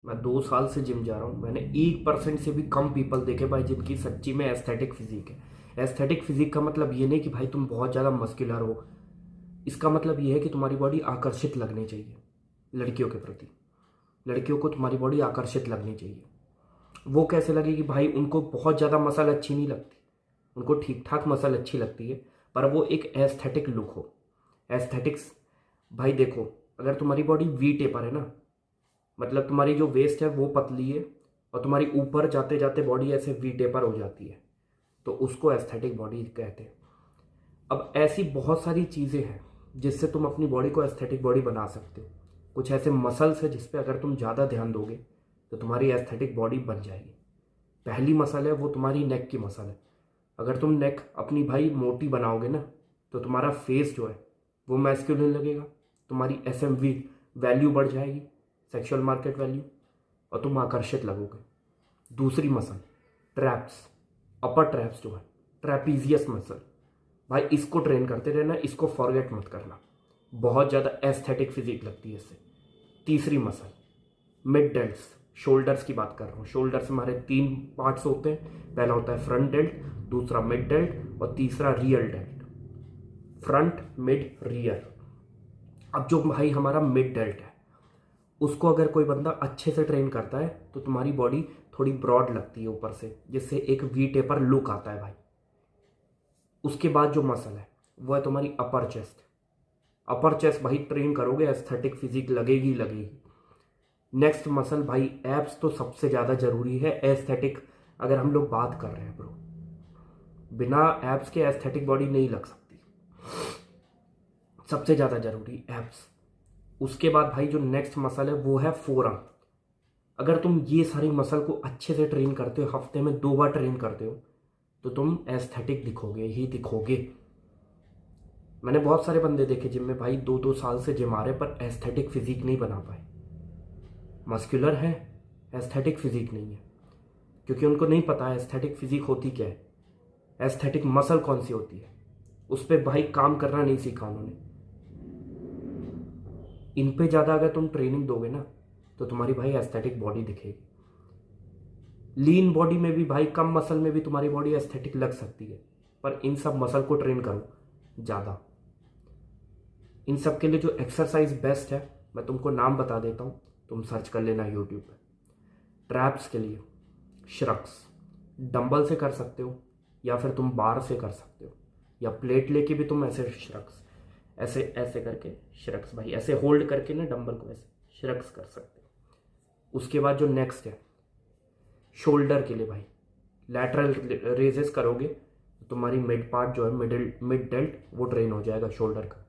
मैं 2 साल से जिम जा रहा हूँ, मैंने 1% से भी कम पीपल देखे भाई जिनकी सच्ची में एस्थेटिक फिजिक है। एस्थेटिक फिजिक का मतलब ये नहीं कि भाई तुम बहुत ज़्यादा मस्कुलर हो, इसका मतलब ये है कि तुम्हारी बॉडी आकर्षित लगनी चाहिए लड़कियों के प्रति। लड़कियों को तुम्हारी बॉडी आकर्षित लगनी चाहिए। वो कैसे लगेगी भाई? उनको बहुत ज़्यादा मसल अच्छी नहीं लगती, उनको ठीक ठाक मसल अच्छी लगती है, पर वो एक एस्थेटिक लुक हो। एस्थेटिक्स भाई देखो, अगर तुम्हारी बॉडी वी टेपर है ना, मतलब तुम्हारी जो वेस्ट है वो पतली है और तुम्हारी ऊपर जाते जाते बॉडी ऐसे वी टेपर हो जाती है, तो उसको एस्थेटिक बॉडी कहते हैं। अब ऐसी बहुत सारी चीज़ें हैं जिससे तुम अपनी बॉडी को एस्थेटिक बॉडी बना सकते हो। कुछ ऐसे मसल्स है जिस पे अगर तुम ज़्यादा ध्यान दोगे तो तुम्हारी एस्थेटिक बॉडी बन जाएगी। पहली मसल है वो तुम्हारी नेक की मसल है। अगर तुम नेक अपनी भाई मोटी बनाओगे ना, तो तुम्हारा फेस जो है वो मैस्कुलिन लगेगा, तुम्हारी एसएमवी वैल्यू बढ़ जाएगी, सेक्सुअल मार्केट वैल्यू, और तुम आकर्षित लगोगे। दूसरी मसल ट्रैप्स, अपर ट्रैप्स जो है, ट्रैपीजियस मसल, भाई इसको ट्रेन करते रहना, इसको फॉरगेट मत करना, बहुत ज़्यादा एस्थेटिक फिजिक लगती है इससे। तीसरी मसल मिड डेल्ट्स, शोल्डर्स की बात कर रहा हूँ। शोल्डर्स हमारे 3 पार्ट्स होते हैं, पहला होता है फ्रंट डेल्ट, दूसरा मिड डेल्ट और तीसरा real dealt. Front mid rear. अब जो भाई हमारा मिड डेल्ट है उसको अगर कोई बंदा अच्छे से ट्रेन करता है तो तुम्हारी बॉडी थोड़ी ब्रॉड लगती है ऊपर से, जिससे एक वी टेपर लुक आता है भाई। उसके बाद जो मसल है वो है तुम्हारी अपर चेस्ट। अपर चेस्ट भाई ट्रेन करोगे एस्थेटिक फिजिक लगेगी लगेगी। नेक्स्ट मसल भाई एब्स, तो सबसे ज़्यादा जरूरी है एस्थेटिक। अगर हम लोग बात कर रहे हैं ब्रो, बिना एब्स के एस्थेटिक बॉडी नहीं लग सकती, सबसे ज़्यादा जरूरी एब्स। उसके बाद भाई जो नेक्स्ट मसल है वो है फोरआर्म। अगर तुम ये सारी मसल को अच्छे से ट्रेन करते हो, हफ्ते में 2 बार ट्रेन करते हो, तो तुम एस्थेटिक दिखोगे ही दिखोगे। मैंने बहुत सारे बंदे देखे जिम में भाई 2-2 साल से जिम आ रहे पर एस्थेटिक फिजिक नहीं बना पाए। मस्कुलर है, एस्थेटिक फिजिक नहीं है, क्योंकि उनको नहीं पता एस्थेटिक फिजिक होती क्या है, एस्थेटिक मसल कौन सी होती है, उस पर भाई काम करना नहीं सीखा उन्होंने। इन पे ज़्यादा अगर तुम ट्रेनिंग दोगे ना तो तुम्हारी भाई एस्थेटिक बॉडी दिखेगी। लीन बॉडी में भी भाई, कम मसल में भी तुम्हारी बॉडी एस्थेटिक लग सकती है, पर इन सब मसल को ट्रेन करो ज़्यादा। इन सब के लिए जो एक्सरसाइज बेस्ट है मैं तुमको नाम बता देता हूँ, तुम सर्च कर लेना यूट्यूब पे। ट्रैप्स के लिए श्रक्स, डंबल से कर सकते हो या फिर तुम बार से कर सकते हो, या प्लेट लेके भी तुम ऐसे श्रक्स, ऐसे ऐसे करके श्रक्स भाई, ऐसे होल्ड करके ना डंबल को ऐसे श्रक्स कर सकते हो। उसके बाद जो नेक्स्ट है शोल्डर के लिए भाई लैटरल रेजेस करोगे तो तुम्हारी मिड पार्ट जो है मिड डेल्ट वो ट्रेन हो जाएगा शोल्डर का।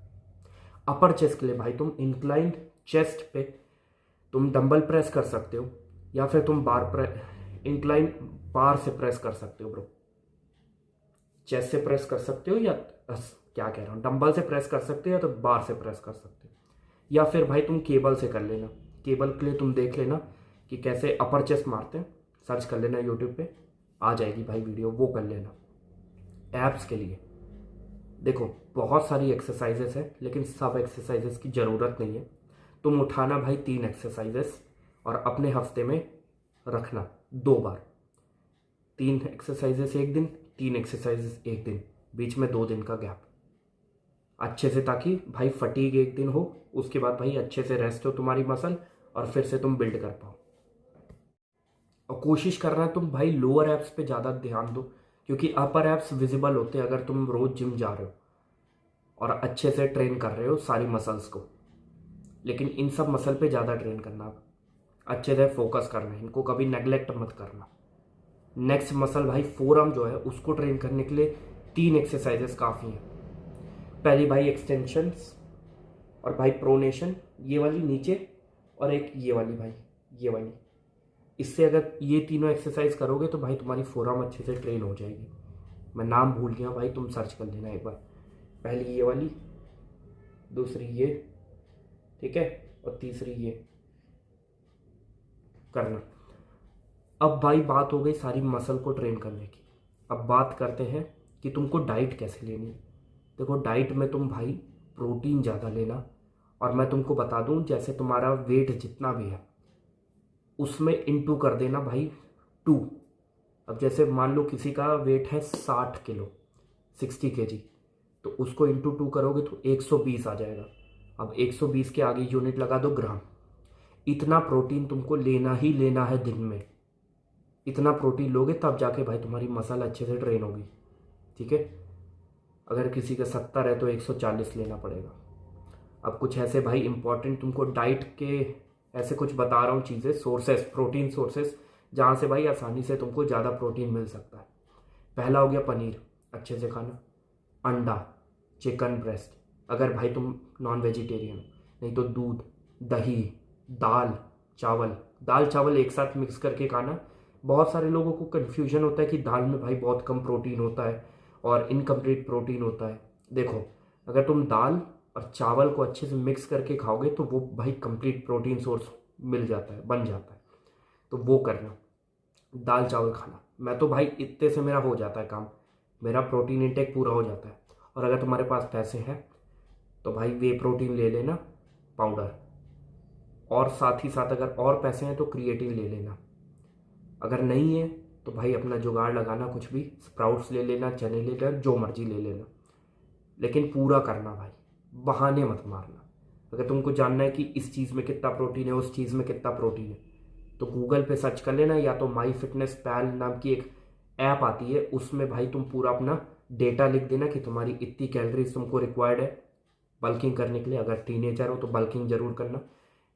अपर चेस्ट के लिए भाई तुम इंक्लाइंड चेस्ट पे तुम डंबल प्रेस कर सकते हो, या फिर तुम इंक्लाइन बार से प्रेस कर सकते हो ब्रो। चेस्ट से प्रेस कर सकते हो, या क्या कह रहा हूँ, डंबल से प्रेस कर सकते हो या तो बार से प्रेस कर सकते हो, या फिर भाई तुम केबल से कर लेना। केबल के लिए तुम देख लेना कि कैसे अपर चेस्ट मारते हैं, सर्च कर लेना यूट्यूब पे, आ जाएगी भाई वीडियो, वो कर लेना। एब्स के लिए देखो बहुत सारी एक्सरसाइजेस है, लेकिन सब एक्सरसाइजेस की ज़रूरत नहीं है। तुम उठाना भाई 3 एक्सरसाइजेस और अपने हफ्ते में रखना 2 बार। 3 एक्सरसाइजेस एक दिन, 3 एक्सरसाइजेस एक दिन, बीच में 2 दिन का गैप अच्छे से, ताकि भाई फटीग एक दिन हो, उसके बाद भाई अच्छे से रेस्ट हो तुम्हारी मसल और फिर से तुम बिल्ड कर पाओ। और कोशिश करना तुम भाई लोअर एब्स पे ज़्यादा ध्यान दो, क्योंकि अपर एब्स विजिबल होते हैं अगर तुम रोज जिम जा रहे हो और अच्छे से ट्रेन कर रहे हो सारी मसल्स को। लेकिन इन सब मसल पे ज़्यादा ट्रेन करना, अच्छे से फोकस करना, इनको कभी नेग्लेक्ट मत करना। नेक्स्ट मसल भाई फोरआर्म जो है उसको ट्रेन करने के लिए 3 एक्सरसाइजेस काफ़ी हैं। पहली भाई एक्सटेंशंस, और भाई प्रोनेशन, ये वाली नीचे, और एक ये वाली भाई, ये वाली। इससे अगर ये तीनों एक्सरसाइज करोगे तो भाई तुम्हारी फोरआर्म अच्छे से ट्रेन हो जाएगी। मैं नाम भूल गया भाई, तुम सर्च कर लेना एक बार। पहली ये वाली, दूसरी ये, ठीक है, और तीसरी ये करना। अब भाई बात हो गई सारी मसल को ट्रेन करने की। अब बात करते हैं कि तुमको डाइट कैसे लेनी है। देखो डाइट में तुम भाई प्रोटीन ज़्यादा लेना, और मैं तुमको बता दूं जैसे तुम्हारा वेट जितना भी है उसमें इंटू कर देना भाई 2। अब जैसे मान लो किसी का वेट है 60 किलो, 60 kg, तो उसको इंटू 2 करोगे तो 120 आ जाएगा। अब 120 के आगे यूनिट लगा दो ग्राम। इतना प्रोटीन तुमको लेना ही लेना है दिन में। इतना प्रोटीन लोगे तब जाके भाई तुम्हारी मसल अच्छे से ट्रेन होगी, ठीक है। अगर किसी का 70 है तो 140 लेना पड़ेगा। अब कुछ ऐसे भाई इंपॉर्टेंट तुमको डाइट के ऐसे कुछ बता रहा हूँ चीज़ें, सोर्सेस, प्रोटीन सोर्सेस, जहाँ से भाई आसानी से तुमको ज़्यादा प्रोटीन मिल सकता है। पहला हो गया पनीर, अच्छे से खाना। अंडा, चिकन ब्रेस्ट, अगर भाई तुम नॉन वेजिटेरियन, नहीं तो दूध, दही, दाल चावल। दाल चावल एक साथ मिक्स करके खाना। बहुत सारे लोगों को कन्फ्यूजन होता है कि दाल में भाई बहुत कम प्रोटीन होता है और इनकम्प्लीट प्रोटीन होता है। देखो, अगर तुम दाल और चावल को अच्छे से मिक्स करके खाओगे तो वो भाई कंप्लीट प्रोटीन सोर्स मिल जाता है, बन जाता है। तो वो करना, दाल चावल खाना। मैं तो भाई इतने से मेरा हो जाता है काम, मेरा प्रोटीन इंटेक पूरा हो जाता है। और अगर तुम्हारे पास पैसे हैं तो भाई वे प्रोटीन ले लेना पाउडर, और साथ ही साथ अगर और पैसे हैं तो क्रिएटिन ले लेना। अगर नहीं है तो भाई अपना जुगाड़ लगाना, कुछ भी स्प्राउट्स ले लेना, चने ले लेना, जो मर्जी ले लेना, लेकिन पूरा करना भाई, बहाने मत मारना। अगर तुमको जानना है कि इस चीज़ में कितना प्रोटीन है, उस चीज़ में कितना प्रोटीन है, तो गूगल पे सर्च कर लेना, या तो माई फिटनेस पैल नाम की एक ऐप आती है, उसमें भाई तुम पूरा अपना डेटा लिख देना कि तुम्हारी इतनी कैलोरीज तुमको रिक्वायर्ड है बल्किंग करने के लिए। अगर टीनेजर हो तो बल्किंग जरूर करना,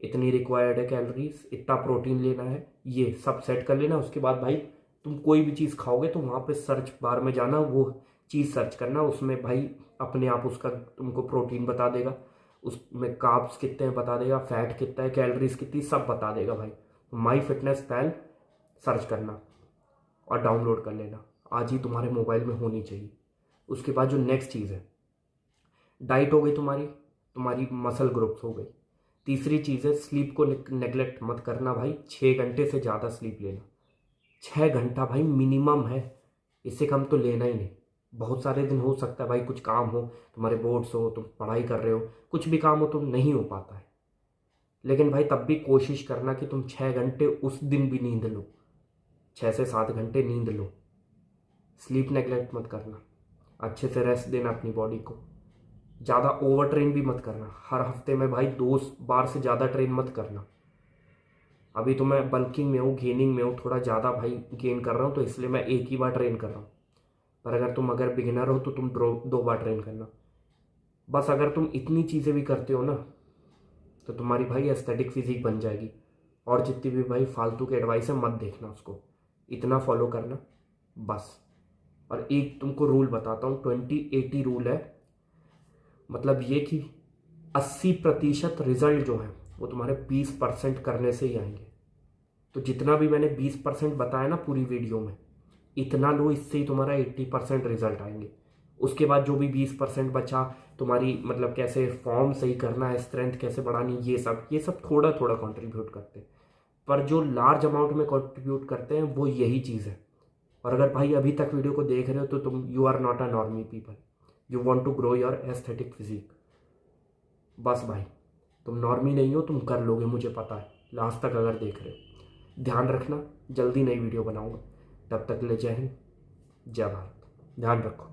इतनी रिक्वायर्ड है कैलोरीज, इतना प्रोटीन लेना है, ये सब सेट कर लेना। उसके बाद भाई तुम कोई भी चीज़ खाओगे तो वहाँ पे सर्च बार में जाना, वो चीज़ सर्च करना, उसमें भाई अपने आप उसका तुमको प्रोटीन बता देगा, उसमें कार्ब्स कितने हैं बता देगा, फैट कितना है, कैलोरीज कितनी, सब बता देगा भाई। माई फिटनेस पैल सर्च करना और डाउनलोड कर लेना, आज ही तुम्हारे मोबाइल में होनी चाहिए। उसके बाद जो नेक्स्ट चीज़ है, डाइट हो गई तुम्हारी, तुम्हारी मसल ग्रुप्स हो गई। तीसरी चीज़ है स्लीप को नेग्लेक्ट मत करना भाई, 6 घंटे से ज़्यादा स्लीप लेना। 6 घंटा भाई मिनिमम है, इससे कम तो लेना ही नहीं। बहुत सारे दिन हो सकता है भाई कुछ काम हो, तुम्हारे बोर्ड्स हो, तुम पढ़ाई कर रहे हो, कुछ भी काम हो तो नहीं हो पाता है, लेकिन भाई तब भी कोशिश करना कि तुम 6 घंटे उस दिन भी नींद लो, 6 से 7 घंटे नींद लो। स्लीप नेग्लेक्ट मत करना, अच्छे से रेस्ट देना अपनी बॉडी को। ज़्यादा ओवर ट्रेन भी मत करना, हर हफ्ते में भाई 2 बार से ज़्यादा ट्रेन मत करना। अभी तो मैं बल्किंग में हूँ, गेनिंग में हूँ, थोड़ा ज़्यादा भाई गेन कर रहा हूँ, तो इसलिए मैं एक ही बार ट्रेन कर रहा हूँ। पर अगर तुम बिगिनर हो तो तुम 2 बार ट्रेन करना। बस अगर तुम इतनी चीज़ें भी करते हो ना तो तुम्हारी भाई एस्थेटिक फिजिक बन जाएगी। और जितनी भी भाई फालतू के एडवाइस है मत देखना उसको, इतना फॉलो करना बस। और एक तुमको रूल बताता हूँ, 20-80 रूल है। मतलब ये कि 80% रिजल्ट जो है वो तुम्हारे 20% करने से ही आएंगे। तो जितना भी मैंने 20% बताया ना पूरी वीडियो में, इतना लो, इससे ही तुम्हारा 80% रिजल्ट आएंगे। उसके बाद जो भी 20% बचा, तुम्हारी मतलब कैसे फॉर्म सही करना है, स्ट्रेंथ कैसे बढ़ानी, ये सब थोड़ा थोड़ा कंट्रीब्यूट करते हैं, पर जो लार्ज अमाउंट में कंट्रीब्यूट करते हैं वो यही चीज़ है। और अगर भाई अभी तक वीडियो को देख रहे हो तो तुम you are not a normie people, you want to grow your aesthetic physique. बस भाई, तुम नॉर्मी नहीं हो, तुम कर लोगे, मुझे पता है, लास्ट तक अगर देख रहे हो। ध्यान रखना, जल्दी नई वीडियो बनाऊंगा, तब तक ले जय हिंद, जय भारत, ध्यान रखो।